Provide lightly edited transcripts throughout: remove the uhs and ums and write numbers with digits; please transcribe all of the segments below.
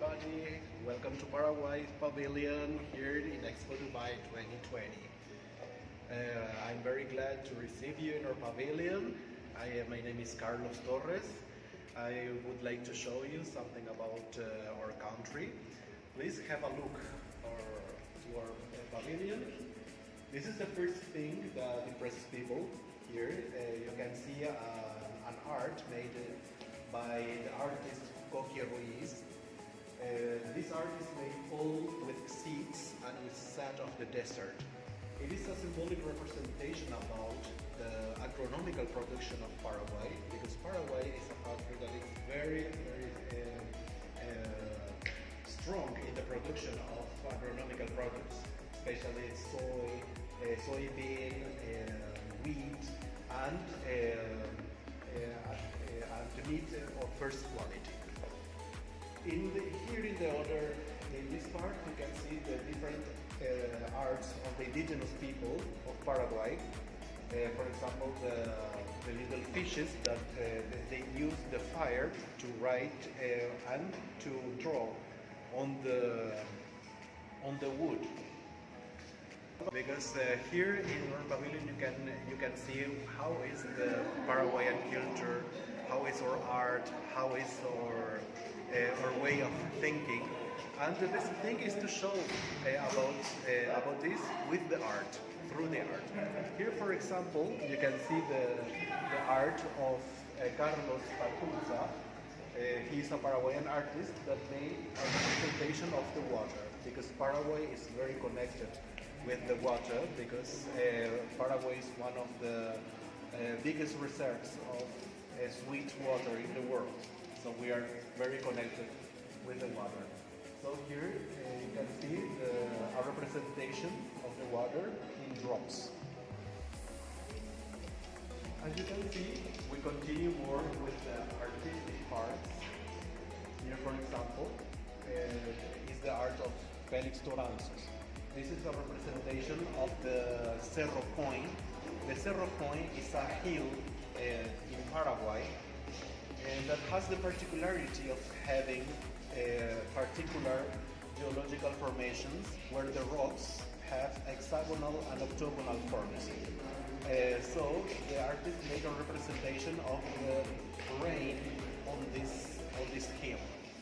everybody. Welcome to Paraguay Pavilion here in Expo Dubai 2020. I'm very glad to receive you in our pavilion. My name is Carlos Torres. I would like to show you something about our country. Please have a look to our pavilion. This is the first thing that impresses people here. You can see an art made by the artist Coqui Ruiz. This art is made all with seeds and with sand of the desert. It is a symbolic representation about the agronomical production of Paraguay, because Paraguay is a country that is very strong in the production of agronomical products, especially soy, soybean, wheat, and meat of first quality. Here in this part, you can see the different arts of the indigenous people of Paraguay. For example, the little fishes that they use the fire to write and to draw on the wood. Because here in our pavilion you can see how is the Paraguayan culture, how is our art, how is our way of thinking, and the best thing is to show about this with the art, through the art. Here, for example, you can see the art of Carlos Pacunza. He is a Paraguayan artist that made a representation of the water, because Paraguay is very connected with the water, because Paraguay is one of the biggest reserves of sweet water in the world. So we are very connected with the water. So here you can see a representation of the water in drops. As you can see, we continue more with the artistic parts. Here, for example, is the art of Felix Toranzos. This is a representation of the Cerro Point. The Cerro Point is a hill in Paraguay that has the particularity of having particular geological formations where the rocks have hexagonal and octagonal forms. So the artist made a representation of the rain on this hill.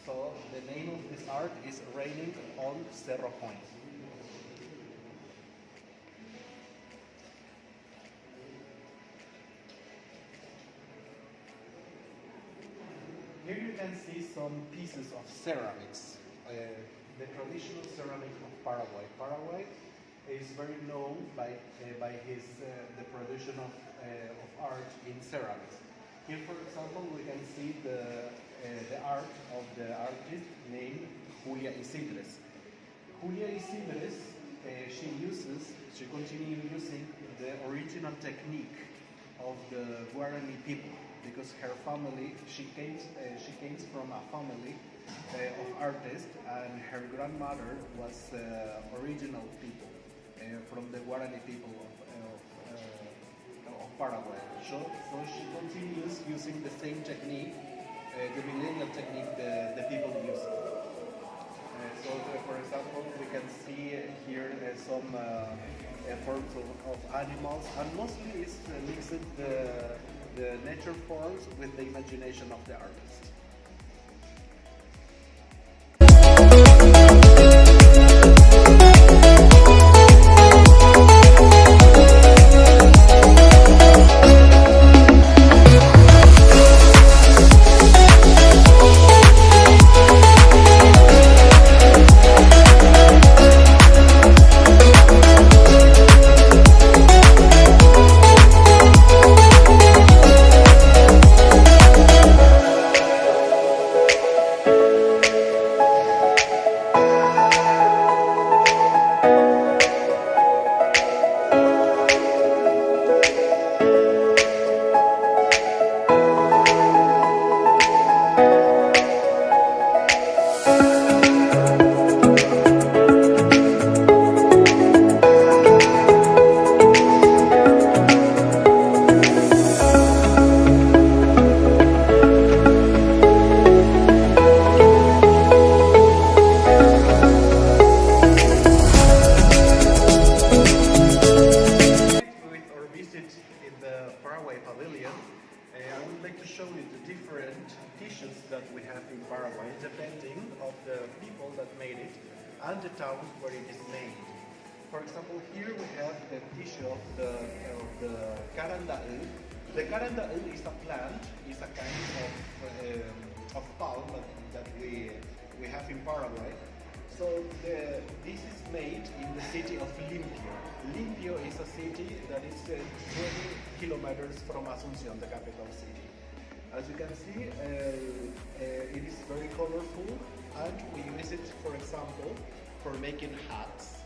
So the name of this art is Raining on Cerro Point. Here you can see some pieces of ceramics, the traditional ceramic of Paraguay. Paraguay is very known by the production of art in ceramics. Here, for example, we can see the art of the artist named Julia Isidres. Julia Isidres, she continues using the original technique of the Guarani people, because her family, she came from a family of artists, and her grandmother was original people from the Guarani people of Paraguay. So she continues using the same technique, the millennial technique the people use. So, for example, we can see here some forms of animals, and mostly it's mixed the nature forms with the imagination of the artist. Paraguay Pavilion. I would like to show you the different tissues that we have in Paraguay, depending of the people that made it and the town where it is made. For example, here we have the tissue of the carandaú. The carandaú is a plant, is a kind of palm that we have in Paraguay. So this is made in the city of Limpio. Limpio is a city that is 20 kilometers from Asunción, the capital city. As you can see, it is very colorful, and we use it, for example, for making hats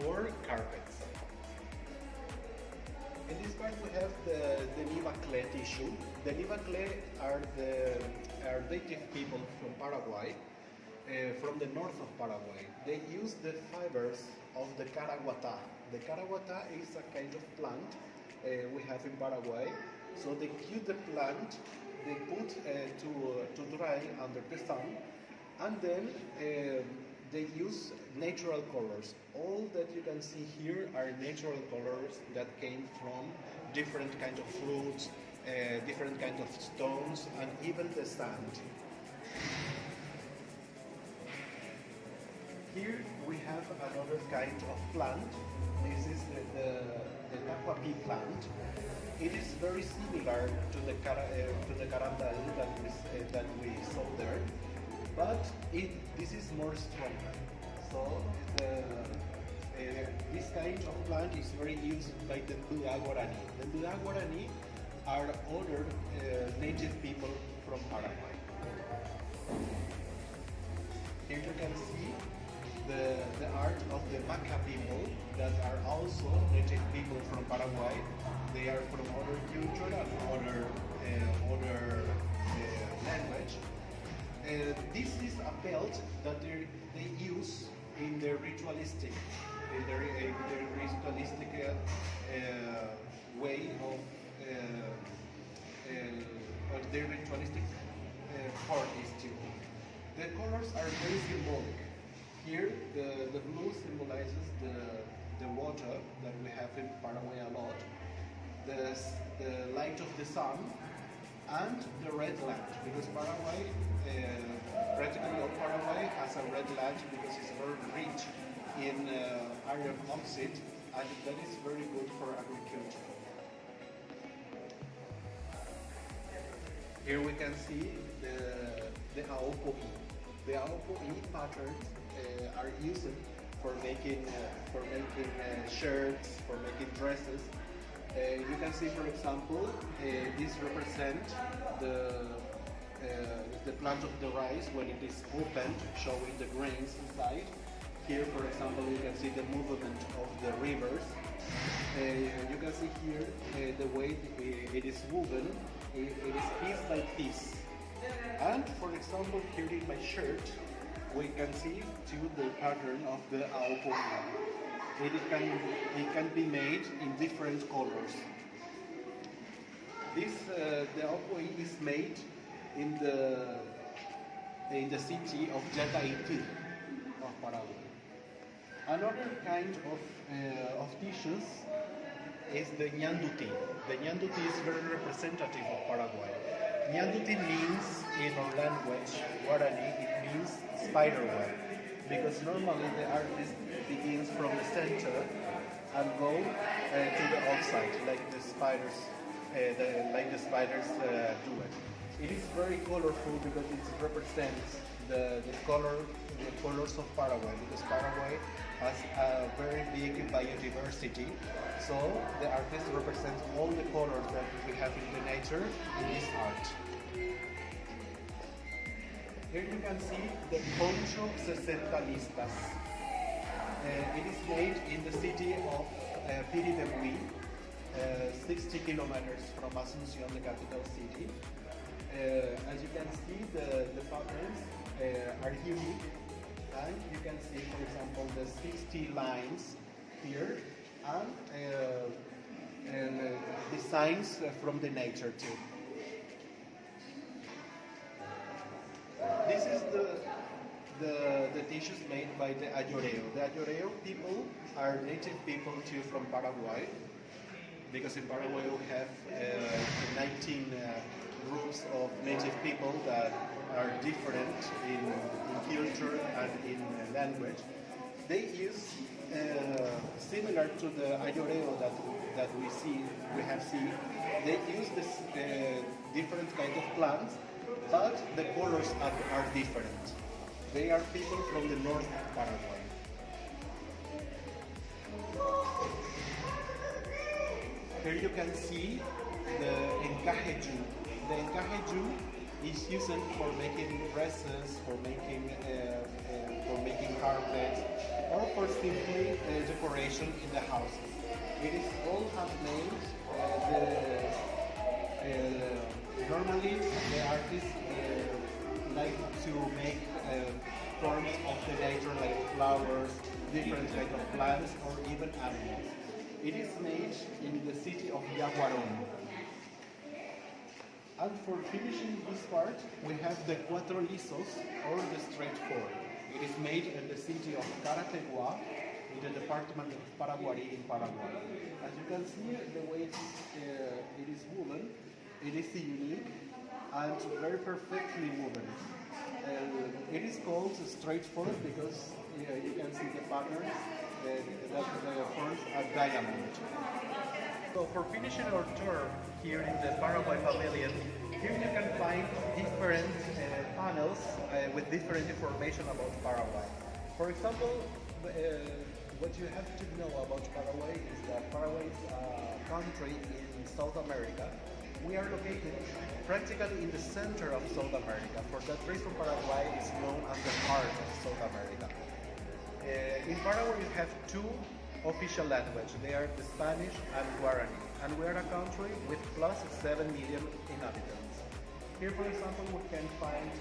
or carpets. In this part we have the Napa Pea tissue. The Napa Pea are native people from Paraguay, from the north of Paraguay. They use the fibers of the caraguatá. The caraguatá is a kind of plant we have in Paraguay. So they kill the plant, they put to dry under the sun, and then they use natural colors. All that you can see here are natural colors that came from different kinds of fruits, different kinds of stones, and even the sand. Here we have another kind of plant. This is the Napa Pea Plant. It is very similar to the carandaú that we saw there, but this is more stronger. So this kind of plant is very used by the Mbua Guarani. The Mbua Guarani are other native people from Paraguay. Here you can see the art of the Maca people that are also native people from Paraguay. They are from other culture and other language. This is a belt that they use in their ritualistic, way of their ritualistic part is too. The colors are very symbolic. Here, the blue symbolizes the water that we have in Paraguay a lot, the light of the sun, and the red land, because Paraguay, practically all Paraguay has a red land because it's very rich in iron oxide, and that is very good for agriculture. Here we can see the aopoi. The aopoi patterns are used for making shirts, for making dresses. You can see, for example, this represents the plant of the rice when it is opened, showing the grains inside. Here, for example, you can see the movement of the rivers. You can see here the way it is woven. It is piece by piece. And, for example, here in my shirt, we can see too the pattern of the aopoi. It can be made in different colors. The aopoi is made in the city of Jataití of Paraguay. Another kind of tissues is the ñanduti. The ñanduti is very representative of Paraguay. Ñanduti means, in our language, Guarani, it means spider web, because normally the artist begins from the center and go to the outside, like the spiders do it. It is very colorful because it represents the colors of Paraguay, because Paraguay has a very big biodiversity. So the artist represents all the colors that we have in the nature in this art. Here you can see the poncho sesentalistas. It is made in the city of Piribebuy, 60 kilometers from Asunción, the capital city. As you can see, the patterns are unique, and you can see, for example, the 60 lines here, and designs from the nature too. This is the tissues made by the Ayoreo. The Ayoreo people are native people too from Paraguay. because in Paraguay we have 19 groups of native people that are different in culture and in language. They use similar to the ayoreo that we have seen. They use this different kind of plants, but the colors are different. They are people from the north of Paraguay. Here you can see the encaje. The encaje is used for making dresses, for making carpets, or for simply decoration in the houses. It is all handmade. Normally, the artists like to make forms of the nature, like flowers, different types of plants, or even animals. It is made in the city of Yaguarón. And for finishing this part, we have the cuatro lisos, or the straight four. It is made in the city of Carategua, in the department of Paraguay in Paraguay. As you can see, the way it is woven, it is unique and very perfectly woven. It is called straight four because you can see the patterns that the forms are diamond. So for finishing our tour here in the Paraguay Pavilion, here you can find different panels with different information about Paraguay. For example, what you have to know about Paraguay is that Paraguay is a country in South America. We are located practically in the center of South America. For that reason, Paraguay is known as the heart of South America. In Paraguay, we have two official languages. They are the Spanish and Guarani. And we are a country with plus 7 million inhabitants. Here, for example, we can find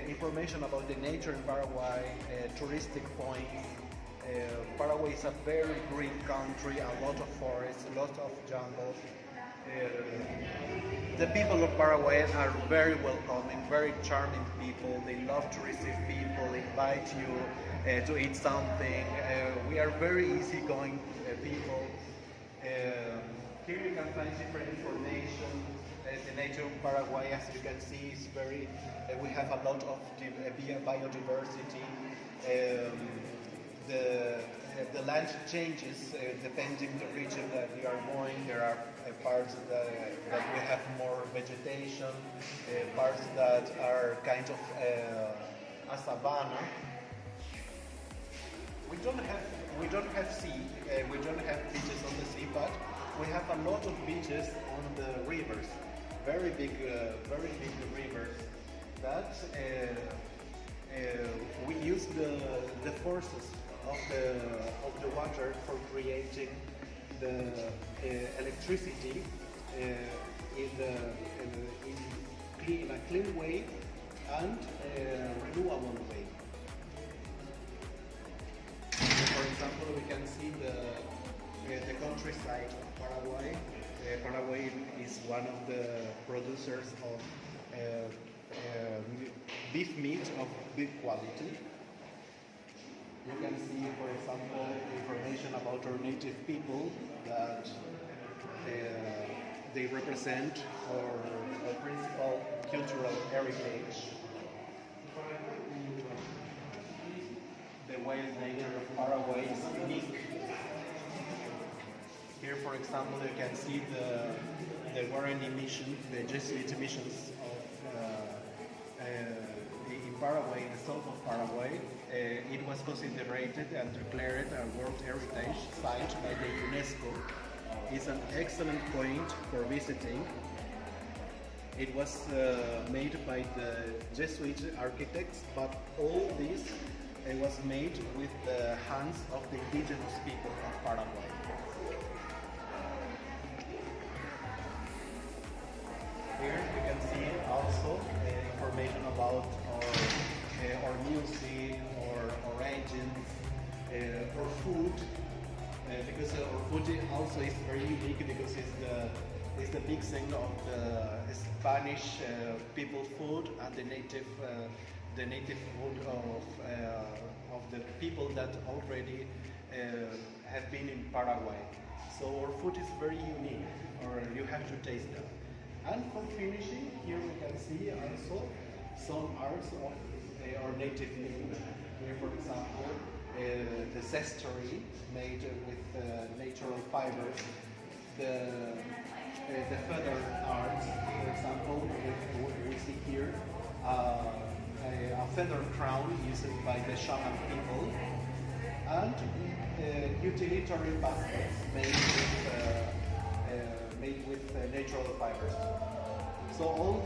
information about the nature in Paraguay, touristic points. Paraguay is a very green country, a lot of forests, a lot of jungles. The people of Paraguay are very welcoming, very charming people. They love to receive people, invite you to eat something. We are very easygoing people. Here you can find different information. The nature of Paraguay, as you can see, is very. We have a lot of biodiversity. The land changes depending the region that we are going. There are parts that we have more vegetation, parts that are kind of a savanna. We don't have sea. We don't have beaches on the sea, but we have a lot of beaches on the rivers. Very big rivers that we use the forces of the water for creating the electricity in a clean way and renewable way. For example, we can see the countryside of Paraguay. Paraguay is one of the producers of beef meat of big quality. You can see, for example, information about our native people that they represent our principal cultural heritage. The wild nature of Paraguay is unique. Here, for example, you can see the Guarani mission, the Jesuit missions in Paraguay, in the south of Paraguay. It was considered and declared a World Heritage Site by the UNESCO. It's an excellent point for visiting. It was made by the Jesuit architects, but all this was made with the hands of the indigenous people of Paraguay. Here you can see also information about our music, our engines, our food, because our food also is very unique because it's the mixing of the Spanish people food and the native food of the people that already have been in Paraguay. So our food is very unique, or you have to taste them. And for finishing, here we can see also some arts of our native food. Here, for example, the zestery made with natural fibers. The feather arts, for example, we see here a feather crown used by the shaman people, and utilitarian baskets made with natural fibers. So all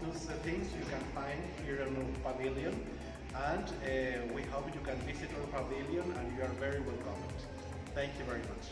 those things you can find here in the pavilion, and we hope you can visit our pavilion, and you are very welcome. Thank you very much.